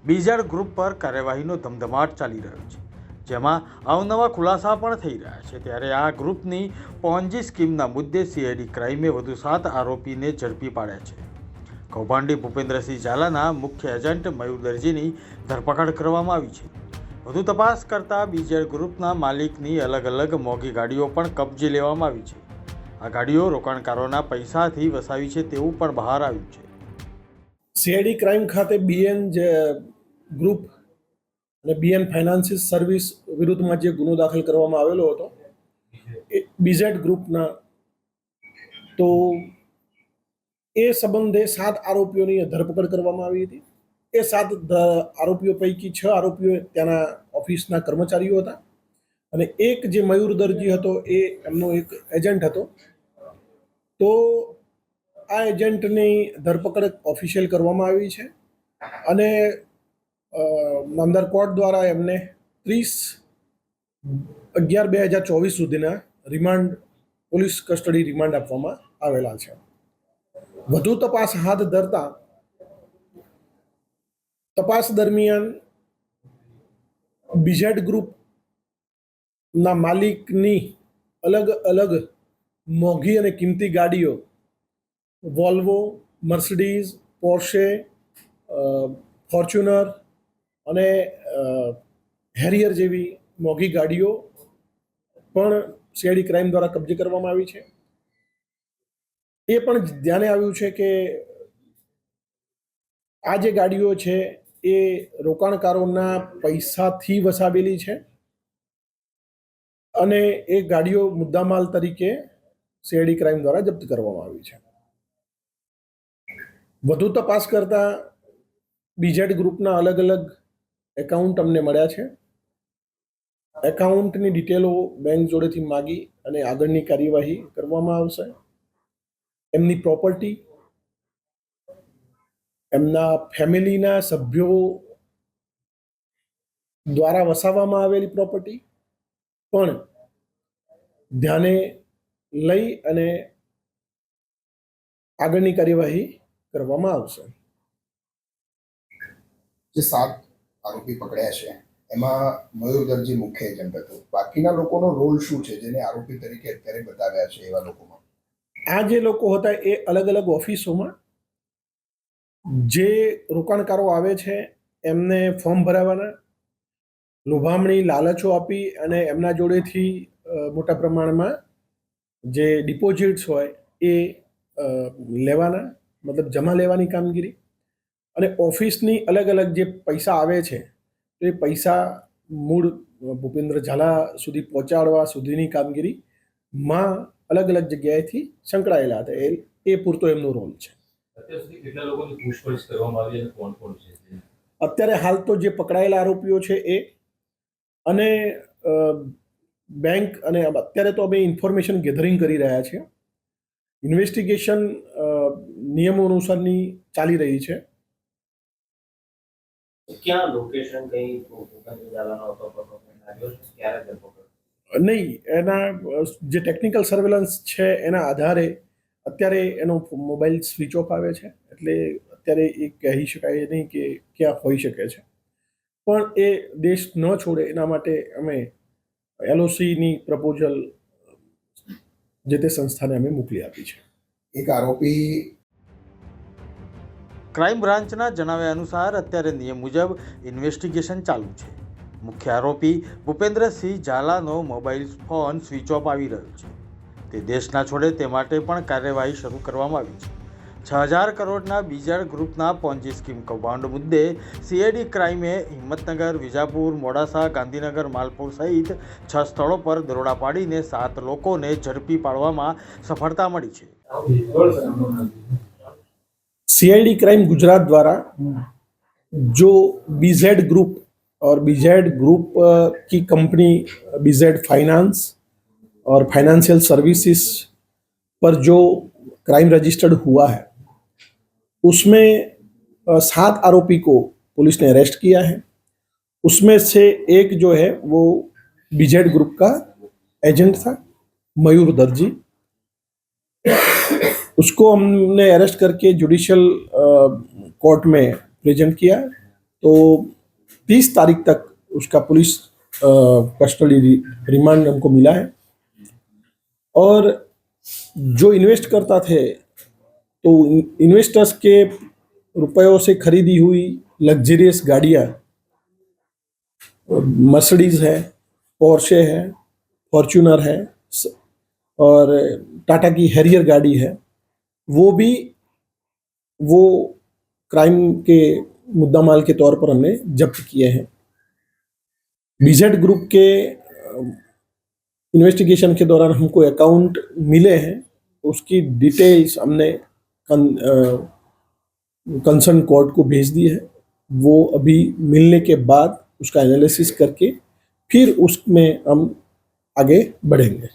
BZ group પર કાર્યવાહીનો ધમધમાટ ચાલી રહ્યો છે, જેમાં અવનવા ખુલાસા પણ થઈ રહ્યા છે। ત્યારે આ ગ્રુપની પોન્જી સ્કીમના મુદ્દે સીઆઈડી ક્રાઇમે વધુ 7 આરોપીને ઝડપી પાડ્યા છે। કૌભાંડી ભૂપેન્દ્રસિંહ ઝાલાના મુખ્ય એજન્ટ મયુર દરજીની ધરપકડ કરવામાં આવી છે। વધુ તપાસ કરતા બીઝેડ ગ્રુપના માલિકની અલગ અલગ મોંઘી ગાડીઓ પણ કબજે લેવામાં આવી છે। આ ગાડીઓ રોકાણકારોના પૈસાથી વસાવી છે તેવું પણ બહાર આવ્યું છે। સીઆઈડી ક્રાઇમ ખાતે બીએન ગ્રુપ અને બીએન ફાઇનાન્સિસ સર્વિસ વિરુદ્ધમાં જે ગુનો દાખલ કરવામાં આવેલો હતો એ બીઝેડ ગ્રુપના, તો એ સંબંધે 7 આરોપીઓની ધરપકડ કરવામાં આવી હતી। એ 7 આરોપીઓ પૈકી 6 આરોપીઓ ત્યાંના ઓફિસના કર્મચારીઓ હતા અને એક જે મયુર દરજી હતો એ એમનો એક એજન્ટ હતો। તો આ એજન્ટની ધરપકડ ઓફિશિયલ કરવામાં આવી છે અને નામદાર કોર્ટ દ્વારા એમને 30/11/2024 સુધીના રિમાન્ડ, પોલીસ કસ્ટડી રિમાન્ડ આપવામાં આવેલા છે। વધુ તપાસ હાથ ધરતા તપાસ દરમિયાન બીઝેડ ગ્રુપના માલિકની અલગ અલગ મોંઘી અને કિંમતી ગાડીઓ, વોલ્વો, મર્સિડીઝ, પોર્શે, ફોર્ચ્યુનર અને હેરિયર જેવી મોંઘી ગાડીઓ પણ સીઆઈડી ક્રાઇમ દ્વારા કબજે કરવામાં આવી છે। એ પણ ધ્યાને આવ્યું છે કે આ જે ગાડીઓ છે એ રોકાણકારોના પૈસાથી વસાવેલી છે અને એ ગાડીઓ મુદ્દામાલ તરીકે સીઆઈડી ક્રાઇમ દ્વારા જપ્ત કરવામાં આવી છે। વધુ તપાસ કરતા બીઝેડ ગ્રુપના અલગ અલગ એકાઉન્ટ અમને મળ્યા છે। એકાઉન્ટની ડિટેલો બેંક જોડેથી માગી અને આગળની કાર્યવાહી કરવામાં આવશે। એમની પ્રોપર્ટી, એમના ફેમિલીના સભ્યો દ્વારા વસાવવામાં આવેલી પ્રોપર્ટી પણ ધ્યાને લઈ અને આગળની કાર્યવાહી કરવામાં આવશે। જે 7 આરોપી પકડ્યા છે એમાં મયુર દરજી મુખ્ય એજન્ટ હતો। બાકીના લોકોનો રોલ શું છે જેને આરોપી તરીકે અત્યારે બતાવ્યા છે એવા લોકોમાં? આ જે લોકો હતા એ અલગ અલગ ઓફિસોમાં જે રોકાણકારો આવે છે એમને ફોર્મ ભરાવવાના, લોભામણી, લાલચો આપી અને એમના જોડેથી મોટા પ્રમાણમાં જે ડિપોઝિટ્સ હોય એ લેવાના, મતલબ જમા લેવાની કામગીરી, અને ઓફિસની અલગ અલગ જે પૈસા આવે છે એ પૈસા મૂળ ભૂપેન્દ્ર ઝાલા સુધી પહોંચાડવા સુધીની કામગીરીમાં અલગ અલગ જગ્યાએથી સંકળાયેલા હતા। એ પૂરતો એમનો રોલ છે। અત્યારે હાલ તો જે પકડાયેલા આરોપીઓ છે એ અને બેંક, અને અત્યારે તો અમે ઇન્ફોર્મેશન ગેધરિંગ કરી રહ્યા છીએ। ઇન્વેસ્ટિગેશન નિયમો અનુસારની ચાલી રહી છે। ક્યાં લોકેશન કઈ નહીં, એના જે ટેકનિકલ સર્વેલન્સ છે એના આધારે અત્યારે એનો મોબાઈલ સ્વિચ ઓફ આવે છે, એટલે અત્યારે એ કહી શકાય નહીં કે ક્યાં હોઈ શકે છે। પણ એ દેશ ન છોડે એના માટે અમે એલઓસીની પ્રપોઝલ જે તે સંસ્થાને અમે મોકલી આપી છે। એક આરોપી ક્રાઇમ બ્રાન્ચના જણાવ્યા અનુસાર અત્યારે નિયમ મુજબ ઇન્વેસ્ટિગેશન ચાલુ છે। મુખ્ય આરોપી ભૂપેન્દ્રસિંહ ઝાલાનો મોબાઈલ ફોન સ્વિચ ઓફ આવી રહ્યો છે। તે દેશ ના છોડે તે માટે પણ કાર્યવાહી શરૂ કરવામાં આવી છે। 6000 કરોડના બીઝેડ ગ્રુપના પોન્જી સ્કીમ કૌભાંડ મુદ્દે સીઆઈડી ક્રાઇમે હિંમતનગર, વિજાપુર, મોડાસા, ગાંધીનગર, માલપુર સહિત 6 સ્થળો પર દરોડા પાડીને 7 લોકોને ઝડપી પાડવામાં સફળતા મળી છે। सीआईडी क्राइम गुजरात द्वारा जो बीजेड ग्रुप और बीजेड ग्रुप की कंपनी बीजेड फाइनेंस और फाइनेंशियल सर्विसेज पर जो क्राइम रजिस्टर्ड हुआ है उसमें 7 आरोपी को पुलिस ने अरेस्ट किया है। उसमें से एक जो है वो बीजेड ग्रुप का एजेंट था, मयूर दर्जी। उसको हमने अरेस्ट करके जुडिशियल कोर्ट में प्रेजेंट किया। तो 30 तारीख तक उसका पुलिस कस्टडी रिमांड हमको मिला है। और जो इन्वेस्ट करता थे तो इन्वेस्टर्स के रुपयों से खरीदी हुई लग्जरियस गाड़ियाँ मर्सिडीज है, पोर्शे है, फॉर्च्यूनर है और टाटा की हैरियर गाड़ी है, वो क्राइम के मुद्दामाल के तौर पर हमने जब्त किए हैं। बीजेड ग्रुप के इन्वेस्टिगेशन के दौरान हमको अकाउंट मिले हैं, उसकी डिटेल्स हमने कंसर्न कोर्ट को भेज दी है। वो अभी मिलने के बाद उसका एनालिसिस करके फिर उसमें हम आगे बढ़ेंगे।